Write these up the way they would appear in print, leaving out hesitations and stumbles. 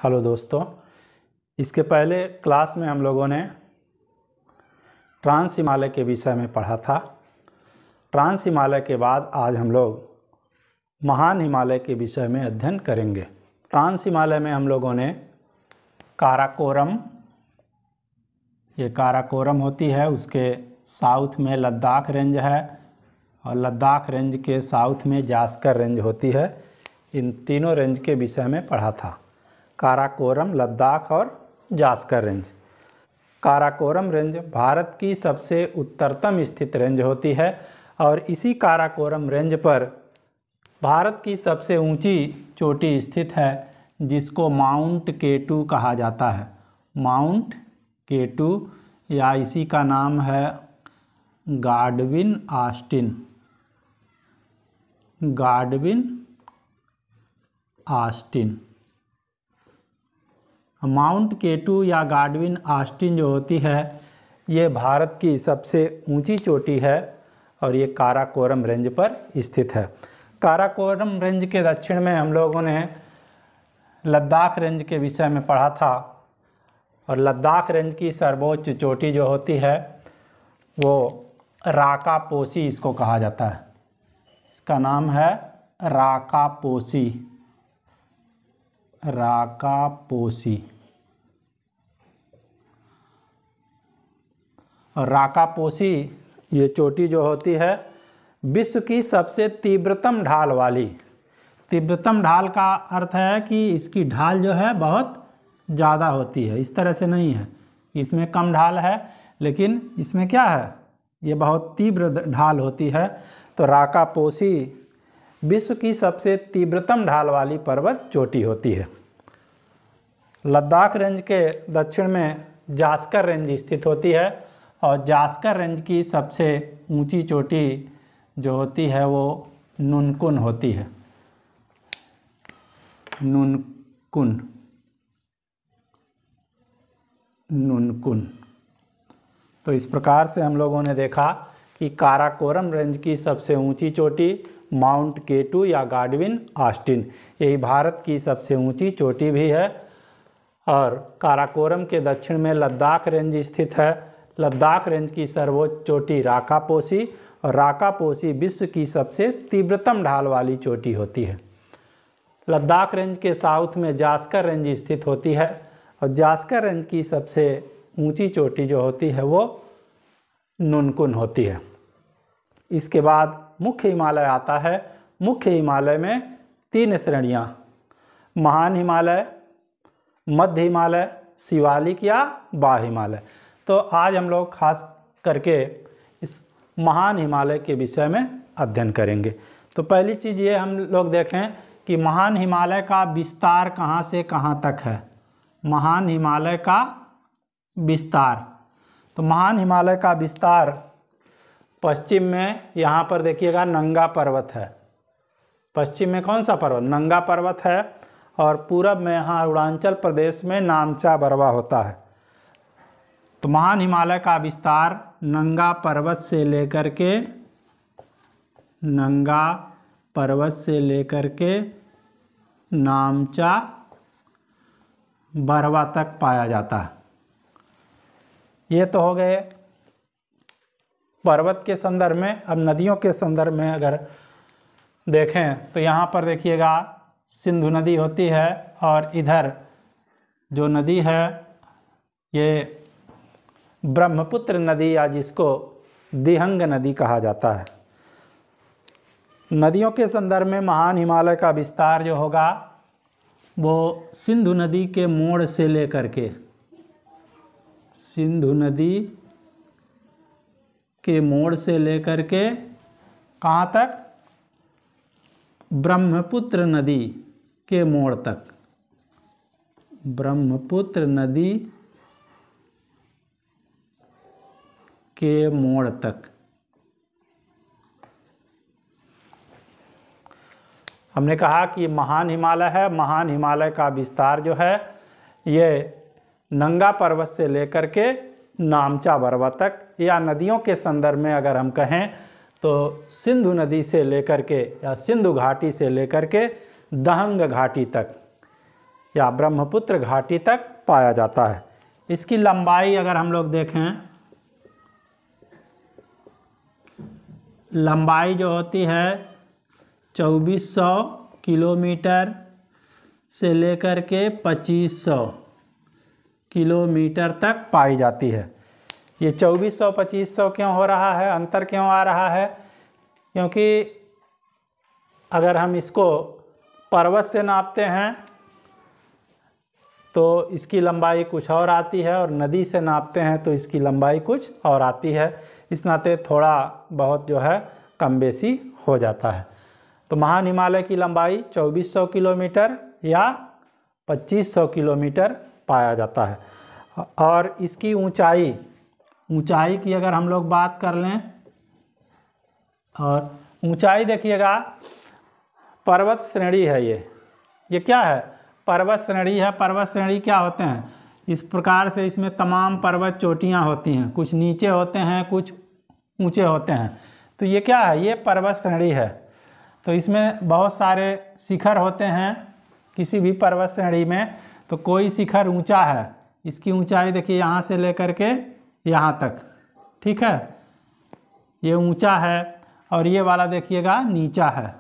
Hello दोस्तों, इसके पहले क्लास में हम लोगों ने ट्रांस हिमालय के विषय में पढ़ा था। ट्रांस हिमालय के बाद आज हम लोग महान हिमालय के विषय में अध्ययन करेंगे। ट्रांस हिमालय में हम लोगों ने काराकोरम, ये काराकोरम होती है, उसके साउथ में लद्दाख रेंज है और लद्दाख रेंज के साउथ में जास्कर रेंज होती है। इन तीनों रेंज के विषय में पढ़ा था, काराकोरम, लद्दाख और जास्कर रेंज। काराकोरम रेंज भारत की सबसे उत्तरतम स्थित रेंज होती है और इसी काराकोरम रेंज पर भारत की सबसे ऊंची चोटी स्थित है, जिसको माउंट केटू कहा जाता है। माउंट केटू, या इसी का नाम है Godwin Austen. Godwin Austen, mount K two या गाडविन ऑस्टिन जो होती है, ये भारत की सबसे ऊंची चोटी है और ये काराकोरम रेंज पर स्थित है। काराकोरम रेंज के दक्षिण में हम लोगों ने लद्दाख रेंज के विषय में पढ़ा था और लद्दाख रेंज की सर्वोच्च चोटी जो होती है वो राकापोसी इसको कहा जाता है। इसका नाम है राकापोसी। राकापोसी। और राकापोसी ये चोटी जो होती है विश्व की सबसे तीव्रतम ढाल वाली। तीव्रतम ढाल का अर्थ है कि इसकी ढाल जो है बहुत ज़्यादा होती है, इस तरह से नहीं है इसमें कम ढाल है, लेकिन इसमें क्या है, ये बहुत तीव्र ढाल होती है। तो राकापोसी विश्व की सबसे तीव्रतम ढाल वाली पर्वत चोटी होती है। लद्दाख रेंज के दक्षिण में जास्कर रेंज स्थित होती है और जास्कर रेंज की सबसे ऊंची चोटी जो होती है वो नुनकुन होती है। नुनकुन। नुनकुन। तो इस प्रकार से हम लोगों ने देखा कि काराकोरम रेंज की सबसे ऊंची चोटी माउंट केटू या गाडविन ऑस्टिन, यही भारत की सबसे ऊंची चोटी भी है। और काराकोरम के दक्षिण में लद्दाख रेंज स्थित है। लद्दाख रेंज की सर्वोच्च चोटी राकापोसी, और राकापोसी विश्व की सबसे तीव्रतम ढाल वाली चोटी होती है। लद्दाख रेंज के साउथ में जास्कर रेंज स्थित होती है और जास्कर रेंज की सबसे ऊंची चोटी जो होती है वो नुनकुन होती है। इसके बाद मुख्य हिमालय आता है। मुख्य हिमालय में तीन श्रेणियाँ, महान हिमालय, मध्य हिमालय, शिवालिक या बाह्य हिमालय। तो आज हम लोग खास करके इस महान हिमालय के विषय में अध्ययन करेंगे। तो पहली चीज़ ये हम लोग देखें कि महान हिमालय का विस्तार कहाँ से कहाँ तक है। महान हिमालय का विस्तार, तो महान हिमालय का विस्तार पश्चिम में, यहाँ पर देखिएगा नंगा पर्वत है। पश्चिम में कौन सा पर्वत? नंगा पर्वत है। और पूरब में यहाँ अरुणाचल प्रदेश में नामचा बरवा होता है। तो महान हिमालय का विस्तार नंगा पर्वत से लेकर के, नंगा पर्वत से लेकर के नामचा बरवा तक पाया जाता है। ये तो हो गए पर्वत के संदर्भ में। अब नदियों के संदर्भ में अगर देखें तो यहाँ पर देखिएगा सिंधु नदी होती है और इधर जो नदी है ये ब्रह्मपुत्र नदी, या जिसको दिहंग नदी कहा जाता है। नदियों के संदर्भ में महान हिमालय का विस्तार जो होगा वो सिंधु नदी के मोड़ से लेकर के, सिंधु नदी के मोड़ से लेकर के कहाँ तक? ब्रह्मपुत्र नदी के मोड़ तक। ब्रह्मपुत्र नदी के मोड़ तक। हमने कहा कि महान हिमालय है। महान हिमालय का विस्तार जो है ये नंगा पर्वत से लेकर के नामचा बरवा तक, या नदियों के संदर्भ में अगर हम कहें तो सिंधु नदी से लेकर के या सिंधु घाटी से लेकर के दहंग घाटी तक या ब्रह्मपुत्र घाटी तक पाया जाता है। इसकी लंबाई अगर हम लोग देखें, लंबाई जो होती है 2400 किलोमीटर से लेकर के 2500 किलोमीटर तक पाई जाती है। ये 2400-2500 क्यों हो रहा है, अंतर क्यों आ रहा है? क्योंकि अगर हम इसको पर्वत से नापते हैं तो इसकी लंबाई कुछ और आती है, और नदी से नापते हैं तो इसकी लंबाई कुछ और आती है। इस नाते थोड़ा बहुत जो है कम बेसी हो जाता है। तो महान हिमालय की लंबाई 2400 किलोमीटर या 2500 किलोमीटर पाया जाता है। और इसकी ऊंचाई की अगर हम लोग बात कर लें, और ऊंचाई देखिएगा, पर्वत श्रेणी है ये क्या है? पर्वत श्रेणी है। पर्वत श्रेणी क्या होते हैं? इस प्रकार से इसमें तमाम पर्वत चोटियां होती हैं, कुछ नीचे होते हैं, कुछ ऊंचे होते हैं। तो ये क्या है? ये पर्वत श्रेणी है। तो इसमें बहुत सारे शिखर होते हैं किसी भी पर्वत श्रेणी में। तो कोई शिखर ऊंचा है, इसकी ऊंचाई देखिए यहाँ से लेकर के यहाँ तक, ठीक है, ये ऊंचा है, और ये वाला देखिएगा नीचा है,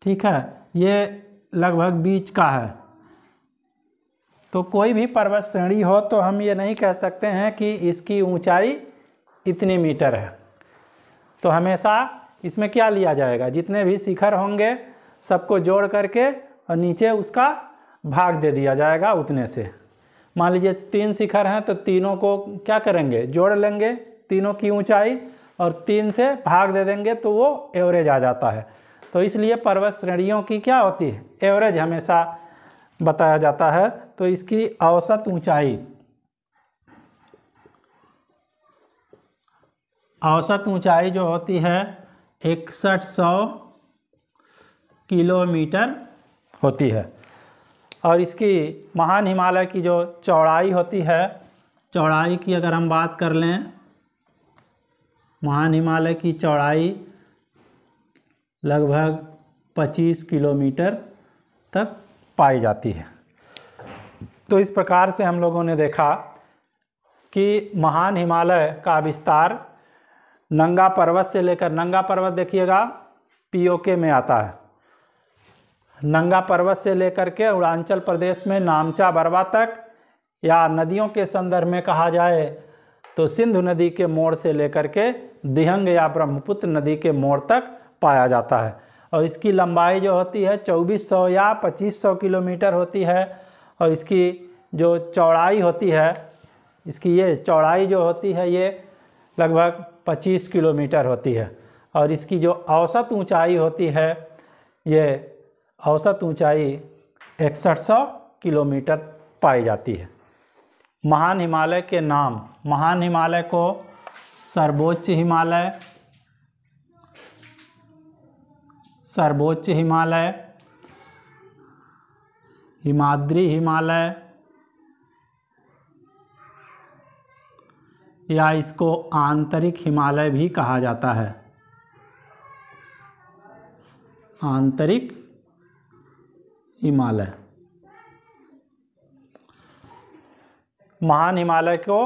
ठीक है, ये लगभग बीच का है। तो कोई भी पर्वत श्रेणी हो तो हम ये नहीं कह सकते हैं कि इसकी ऊंचाई इतनी मीटर है। तो हमेशा इसमें क्या लिया जाएगा? जितने भी शिखर होंगे सबको जोड़ करके और नीचे उसका भाग दे दिया जाएगा उतने से। मान लीजिए 3 शिखर हैं तो तीनों को क्या करेंगे? जोड़ लेंगे तीनों की ऊंचाई, और 3 से भाग दे देंगे तो वो एवरेज आ जाता है। तो इसलिए पर्वत श्रेणियों की क्या होती है? एवरेज हमेशा बताया जाता है। तो इसकी औसत ऊंचाई जो होती है 6100 किलोमीटर होती है। और इसकी महान हिमालय की जो चौड़ाई होती है, चौड़ाई की अगर हम बात कर लें, महान हिमालय की चौड़ाई लगभग 25 किलोमीटर तक पाई जाती है। तो इस प्रकार से हम लोगों ने देखा कि महान हिमालय का विस्तार नंगा पर्वत से लेकर, नंगा पर्वत देखिएगा पीओके में आता है, नंगा पर्वत से लेकर के अरुणाचल प्रदेश में नामचा बरवा तक, या नदियों के संदर्भ में कहा जाए तो सिंधु नदी के मोड़ से लेकर के दिहंग या ब्रह्मपुत्र नदी के मोड़ तक पाया जाता है। और इसकी लंबाई जो होती है 2400 या 2500 किलोमीटर होती है। और इसकी जो चौड़ाई होती है, इसकी ये चौड़ाई जो होती है ये लगभग 25 किलोमीटर होती है। और इसकी जो औसत ऊंचाई होती है, ये औसत ऊंचाई 6100 किलोमीटर पाई जाती है। महान हिमालय के नाम, महान हिमालय को सर्वोच्च हिमालय, सर्वोच्च हिमालय, हिमाद्री हिमालय, या इसको आंतरिक हिमालय भी कहा जाता है। आंतरिक हिमालय। महान हिमालय को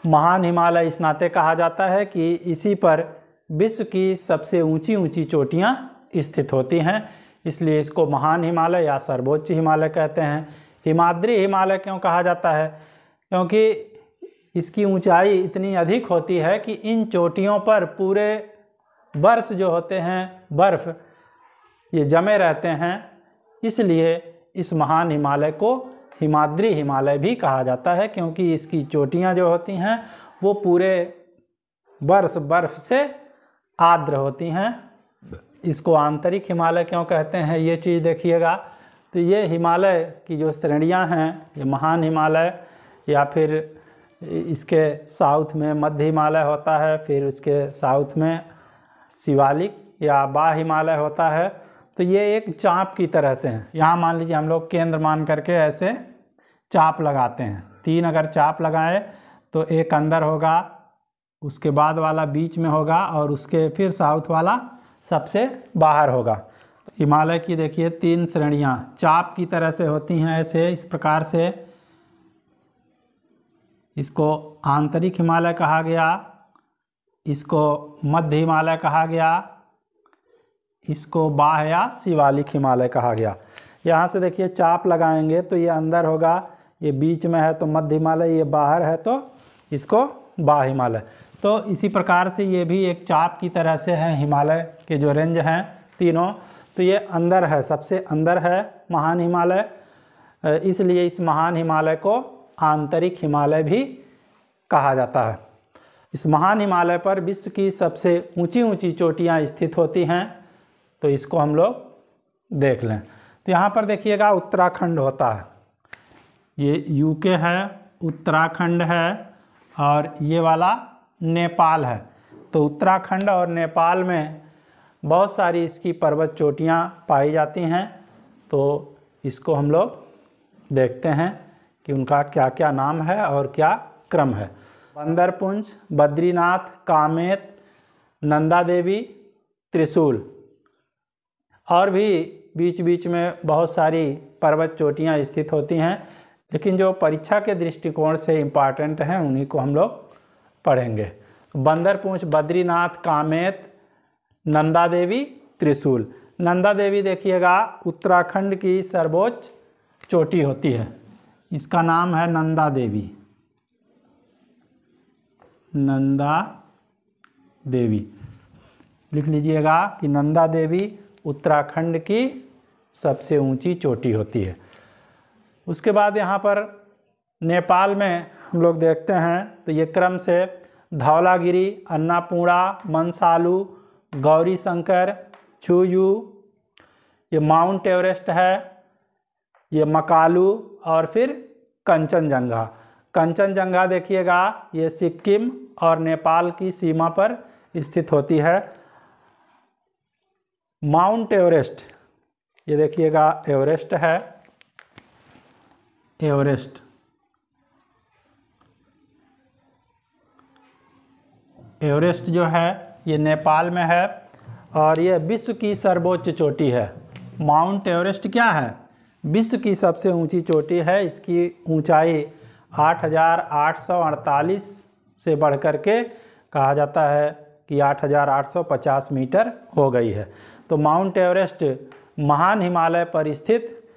महान हिमालय इस नाते कहा जाता है कि इसी पर विश्व की सबसे ऊंची ऊंची चोटियां स्थित होती हैं, इसलिए इसको महान हिमालय या सर्वोच्च हिमालय कहते हैं। हिमाद्री हिमालय क्यों कहा जाता है? क्योंकि इसकी ऊंचाई इतनी अधिक होती है कि इन चोटियों पर पूरे वर्ष जो होते हैं बर्फ़ ये जमे रहते हैं, इसलिए इस महान हिमालय को हिमाद्री हिमालय भी कहा जाता है, क्योंकि इसकी चोटियां जो होती हैं वो पूरे वर्ष बर्फ़ से आर्द्र होती हैं। इसको आंतरिक हिमालय क्यों कहते हैं, ये चीज़ देखिएगा। तो ये हिमालय की जो श्रेणियां हैं, ये महान हिमालय, या फिर इसके साउथ में मध्य हिमालय होता है, फिर उसके साउथ में शिवालिक या बा हिमालय होता है। तो ये एक चाप की तरह से हैं। यहाँ मान लीजिए हम लोग केंद्र मान करके ऐसे चाप लगाते हैं, 3 अगर चाप लगाए तो एक अंदर होगा, उसके बाद वाला बीच में होगा, और उसके फिर साउथ वाला सबसे बाहर होगा। तो हिमालय की देखिए 3 श्रेणियाँ चाप की तरह से होती हैं, ऐसे इस प्रकार से। इसको आंतरिक हिमालय कहा गया, इसको मध्य हिमालय कहा गया, इसको बाह्य या शिवालिक हिमालय कहा गया। यहाँ से देखिए चाप लगाएंगे तो ये अंदर होगा, ये बीच में है तो मध्य हिमालय, ये बाहर है तो इसको बाह्य हिमालय। तो इसी प्रकार से ये भी एक चाप की तरह से है। हिमालय के जो रेंज हैं तीनों, तो ये अंदर है, सबसे अंदर है महान हिमालय, इसलिए इस महान हिमालय को आंतरिक हिमालय भी कहा जाता है। इस महान हिमालय पर विश्व की सबसे ऊंची ऊंची चोटियां स्थित होती हैं, तो इसको हम लोग देख लें। तो यहाँ पर देखिएगा उत्तराखंड होता है, ये यूके है, उत्तराखंड है, और ये वाला नेपाल है। तो उत्तराखंड और नेपाल में बहुत सारी इसकी पर्वत चोटियाँ पाई जाती हैं। तो इसको हम लोग देखते हैं कि उनका क्या क्या नाम है और क्या क्रम है। बंदरपुंज, बद्रीनाथ, कामेत, नंदा देवी, त्रिशूल, और भी बीच बीच में बहुत सारी पर्वत चोटियाँ स्थित होती हैं, लेकिन जो परीक्षा के दृष्टिकोण से इम्पॉर्टेंट हैं उन्हीं को हम लोग पढ़ेंगे। बंदरपुंज, बद्रीनाथ, कामेत, नंदा देवी, त्रिशूल। नंदा देवी देखिएगा उत्तराखंड की सर्वोच्च चोटी होती है, इसका नाम है नंदा देवी। नंदा देवी लिख लीजिएगा कि नंदा देवी उत्तराखंड की सबसे ऊंची चोटी होती है। उसके बाद यहाँ पर नेपाल में हम लोग देखते हैं तो ये क्रम से धौलागिरी, अन्नापूर्णा, मनसालू, गौरी शंकर, छुयू, ये माउंट एवरेस्ट है, ये मकालू, और फिर कंचनजंगा। कंचनजंगा देखिएगा ये सिक्किम और नेपाल की सीमा पर स्थित होती है। माउंट एवरेस्ट, ये देखिएगा एवरेस्ट है, एवरेस्ट। एवरेस्ट जो है ये नेपाल में है और ये विश्व की सर्वोच्च चोटी है। माउंट एवरेस्ट क्या है? विश्व की सबसे ऊंची चोटी है। इसकी ऊंचाई 8,848 से बढ़कर के कहा जाता है कि 8,850 मीटर हो गई है। तो माउंट एवरेस्ट महान हिमालय पर स्थित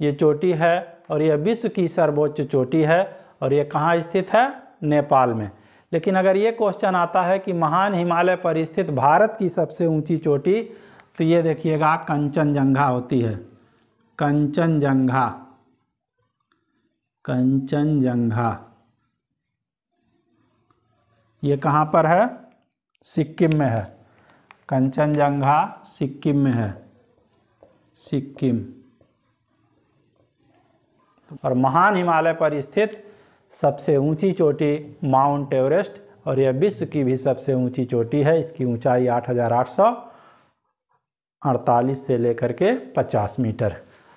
ये चोटी है और यह विश्व की सर्वोच्च चोटी है और ये कहाँ स्थित है? नेपाल में। लेकिन अगर ये क्वेश्चन आता है कि महान हिमालय पर स्थित भारत की सबसे ऊंची चोटी, तो ये देखिएगा कंचनजंगा होती है। कंचनजंगा, कंचनजंगा ये कहाँ पर है? सिक्किम में है। कंचनजंगा सिक्किम में है, सिक्किम। और महान हिमालय पर स्थित सबसे ऊंची चोटी माउंट एवरेस्ट और यह विश्व की भी सबसे ऊंची चोटी है। इसकी ऊंचाई 8,848 से लेकर के 50 मीटर।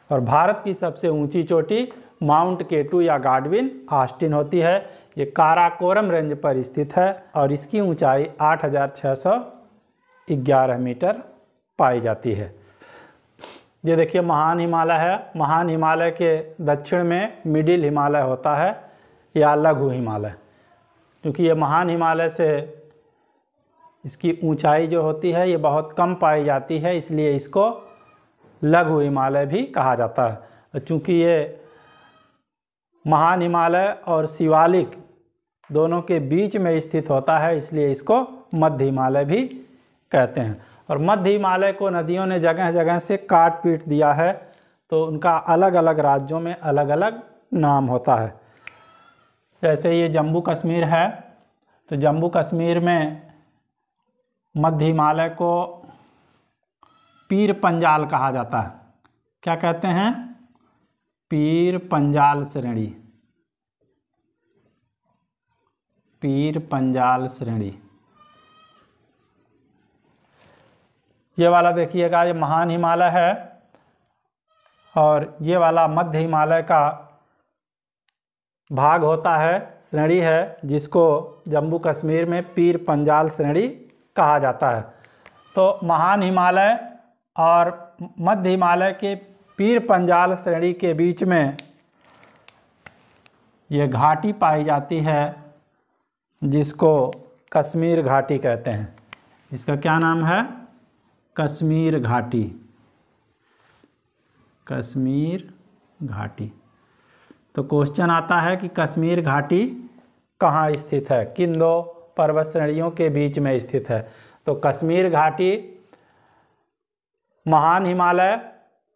और भारत की सबसे ऊंची चोटी माउंट केटू या गाडविन ऑस्टिन होती है। ये काराकोरम रेंज पर स्थित है और इसकी ऊंचाई 8,611 मीटर पाई जाती है। ये देखिए महान हिमालय है। महान हिमालय के दक्षिण में मिडिल हिमालय होता है या लघु हिमालय, क्योंकि ये महान हिमालय से इसकी ऊंचाई जो होती है ये बहुत कम पाई जाती है, इसलिए इसको लघु हिमालय भी कहा जाता है। चूँकि ये महान हिमालय और शिवालिक दोनों के बीच में स्थित होता है, इसलिए इसको मध्य हिमालय भी कहते हैं। और मध्य हिमालय को नदियों ने जगह जगह से काट पीट दिया है, तो उनका अलग अलग राज्यों में अलग अलग नाम होता है। जैसे ये जम्मू कश्मीर है, तो जम्मू कश्मीर में मध्य हिमालय को पीर पंजाल कहा जाता है। क्या कहते हैं? पीर पंजाल श्रेणी, पीर पंजाल श्रेणी। ये वाला देखिएगा ये महान हिमालय है और ये वाला मध्य हिमालय का भाग होता है, श्रेणी है, जिसको जम्मू कश्मीर में पीर पंजाल श्रेणी कहा जाता है। तो महान हिमालय और मध्य हिमालय के पीर पंजाल श्रेणी के बीच में ये घाटी पाई जाती है जिसको कश्मीर घाटी कहते हैं। इसका क्या नाम है? कश्मीर घाटी। कश्मीर घाटी। तो क्वेश्चन आता है कि कश्मीर घाटी कहाँ स्थित है, किन दो पर्वत श्रेणियों के बीच में स्थित है? तो कश्मीर घाटी महान हिमालय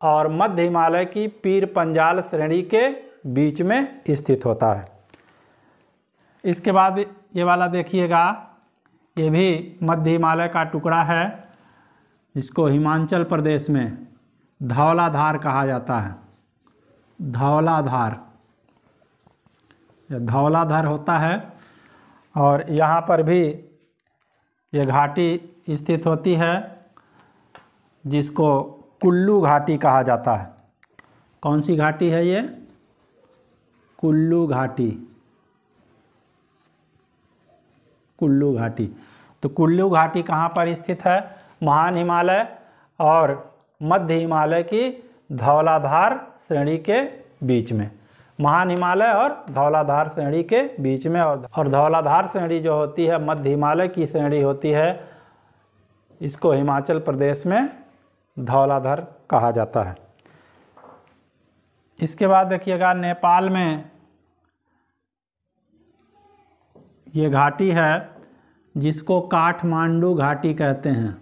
और मध्य हिमालय की पीर पंजाल श्रेणी के बीच में स्थित होता है। इसके बाद ये वाला देखिएगा, ये भी मध्य हिमालय का टुकड़ा है जिसको हिमाचल प्रदेश में धौलाधार कहा जाता है। धौलाधार, धौलाधार होता है और यहाँ पर भी ये घाटी स्थित होती है जिसको कुल्लू घाटी कहा जाता है। कौन सी घाटी है ये? कुल्लू घाटी। कुल्लू घाटी। तो कुल्लू घाटी कहाँ पर स्थित है? महान हिमालय और मध्य हिमालय की धौलाधार श्रेणी के बीच में। महान हिमालय और धौलाधार श्रेणी के बीच में, और धौलाधार श्रेणी जो होती है मध्य हिमालय की श्रेणी होती है, इसको हिमाचल प्रदेश में धौलाधार कहा जाता है। इसके बाद देखिएगा, नेपाल में ये घाटी है जिसको काठमांडू घाटी कहते हैं।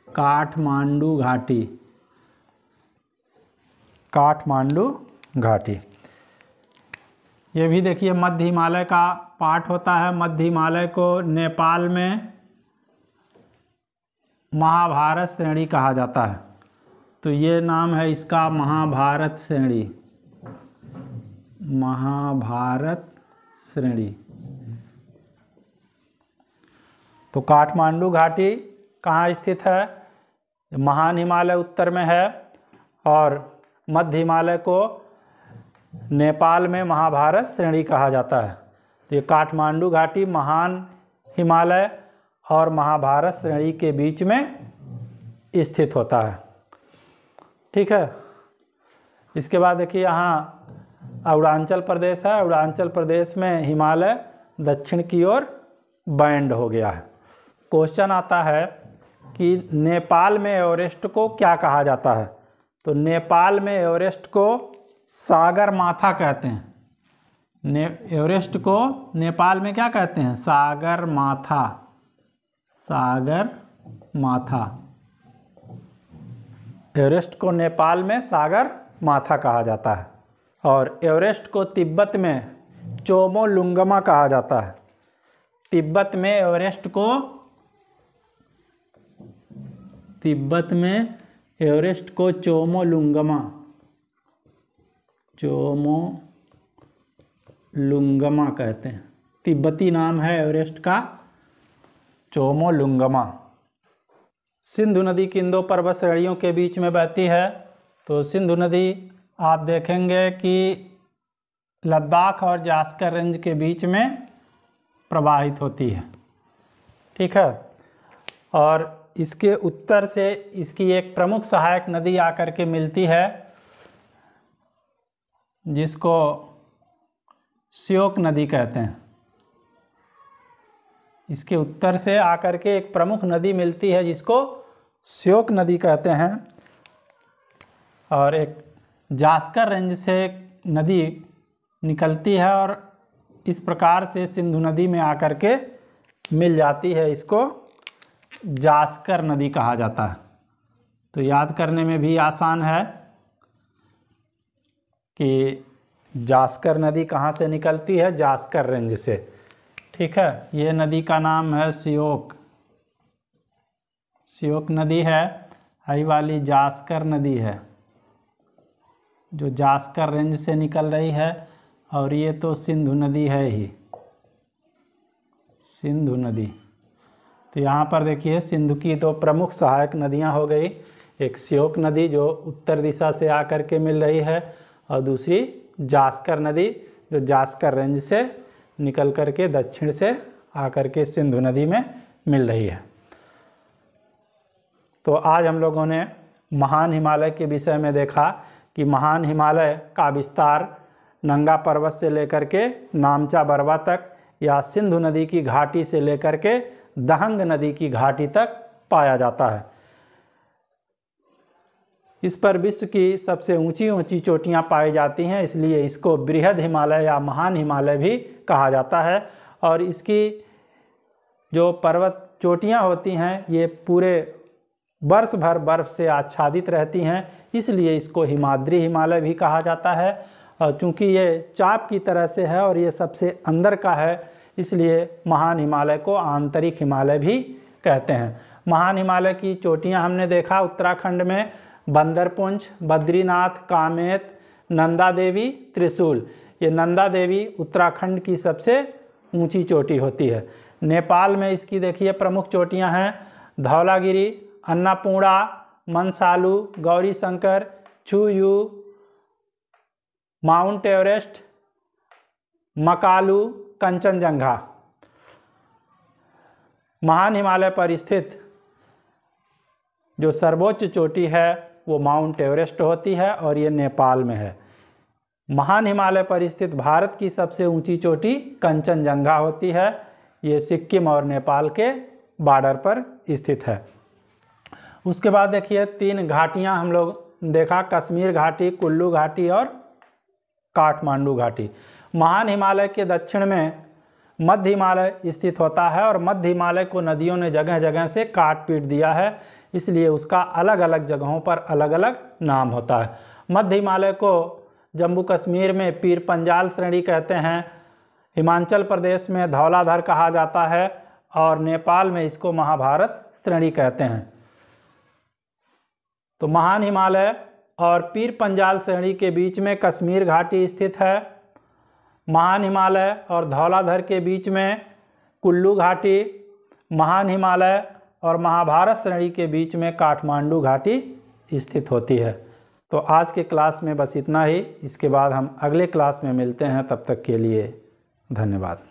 काठमांडू घाटी। काठमांडू घाटी। ये भी देखिए मध्य हिमालय का पार्ट होता है। मध्य हिमालय को नेपाल में महाभारत श्रेणी कहा जाता है। तो ये नाम है इसका, महाभारत श्रेणी। महाभारत श्रेणी। तो काठमांडू घाटी कहाँ स्थित है? महान हिमालय उत्तर में है और मध्य हिमालय को नेपाल में महाभारत श्रेणी कहा जाता है। तो ये काठमांडू घाटी महान हिमालय और महाभारत श्रेणी के बीच में स्थित होता है। ठीक है। इसके बाद देखिए यहाँ अरुणाचल प्रदेश है। अरुणाचल प्रदेश में हिमालय दक्षिण की ओर बैंड हो गया है। क्वेश्चन आता है कि नेपाल में एवरेस्ट को क्या कहा जाता है? तो नेपाल में एवरेस्ट को सागर माथा कहते हैं। एवरेस्ट को नेपाल में क्या कहते हैं? सागर माथा। सागर माथा। एवरेस्ट को नेपाल में सागर माथा कहा जाता है और एवरेस्ट को तिब्बत में चोमोलुंगमा कहा जाता है। तिब्बत में एवरेस्ट को, तिब्बत में एवरेस्ट को चोमोलुंगमा, चोमोलुंगमा कहते हैं। तिब्बती नाम है एवरेस्ट का, चोमोलुंगमा। सिंधु नदी किन दो पर्वत श्रेणियों के बीच में बहती है? तो सिंधु नदी आप देखेंगे कि लद्दाख और जास्कर रेंज के बीच में प्रवाहित होती है। ठीक है। और इसके उत्तर से इसकी एक प्रमुख सहायक नदी आकर के मिलती है जिसको श्योक नदी कहते हैं। इसके उत्तर से आकर के एक प्रमुख नदी मिलती है जिसको श्योक नदी कहते हैं और एक जास्कर रेंज से नदी निकलती है और इस प्रकार से सिंधु नदी में आकर के मिल जाती है। इसको जास्कर नदी कहा जाता है। तो याद करने में भी आसान है कि जास्कर नदी कहाँ से निकलती है? जास्कर रेंज से। ठीक है। ये नदी का नाम है श्योक। श्योक नदी है। यही वाली जास्कर नदी है जो जास्कर रेंज से निकल रही है और ये तो सिंधु नदी है ही, सिंधु नदी। तो यहाँ पर देखिए सिंधु की तो प्रमुख सहायक नदियाँ हो गई, एक श्योक नदी जो उत्तर दिशा से आकर के मिल रही है और दूसरी जास्कर नदी जो जास्कर रेंज से निकल कर के दक्षिण से आकर के सिंधु नदी में मिल रही है। तो आज हम लोगों ने महान हिमालय के विषय में देखा कि महान हिमालय का विस्तार नंगा पर्वत से लेकर के नामचा बरवा तक या सिंधु नदी की घाटी से लेकर के दहंग नदी की घाटी तक पाया जाता है। इस पर विश्व की सबसे ऊंची ऊंची चोटियां पाई जाती हैं, इसलिए इसको बृहद हिमालय या महान हिमालय भी कहा जाता है। और इसकी जो पर्वत चोटियां होती हैं ये पूरे वर्ष भर बर्फ से आच्छादित रहती हैं, इसलिए इसको हिमाद्री हिमालय भी कहा जाता है। और चूँकि ये चाप की तरह से है और ये सबसे अंदर का है, इसलिए महान हिमालय को आंतरिक हिमालय भी कहते हैं। महान हिमालय की चोटियां हमने देखा उत्तराखंड में बंदरपुंज, बद्रीनाथ, कामेत, नंदा देवी, त्रिशूल। ये नंदा देवी उत्तराखंड की सबसे ऊंची चोटी होती है। नेपाल में इसकी देखिए प्रमुख चोटियां हैं धौलागिरी, अन्नपूर्णा, मनसालू, गौरी शंकर, छुयू, माउंट एवरेस्ट, मकालू, कंचनजंगा। महान हिमालय पर स्थित जो सर्वोच्च चोटी है वो माउंट एवरेस्ट होती है और ये नेपाल में है। महान हिमालय पर स्थित भारत की सबसे ऊंची चोटी कंचनजंगा होती है, ये सिक्किम और नेपाल के बॉर्डर पर स्थित है। उसके बाद देखिए 3 घाटियां हम लोग देखा, कश्मीर घाटी, कुल्लू घाटी और काठमांडू घाटी। महान हिमालय के दक्षिण में मध्य हिमालय स्थित होता है और मध्य हिमालय को नदियों ने जगह जगह से काट पीट दिया है, इसलिए उसका अलग अलग जगहों पर अलग अलग नाम होता है। मध्य हिमालय को जम्मू कश्मीर में पीर पंजाल श्रेणी कहते हैं, हिमाचल प्रदेश में धौलाधर कहा जाता है और नेपाल में इसको महाभारत श्रेणी कहते हैं। तो महान हिमालय और पीर पंजाल श्रेणी के बीच में कश्मीर घाटी स्थित है। महान हिमालय और धौलाधर के बीच में कुल्लू घाटी, महान हिमालय और महाभारत श्रेणी के बीच में काठमांडू घाटी स्थित होती है। तो आज के क्लास में बस इतना ही। इसके बाद हम अगले क्लास में मिलते हैं, तब तक के लिए धन्यवाद।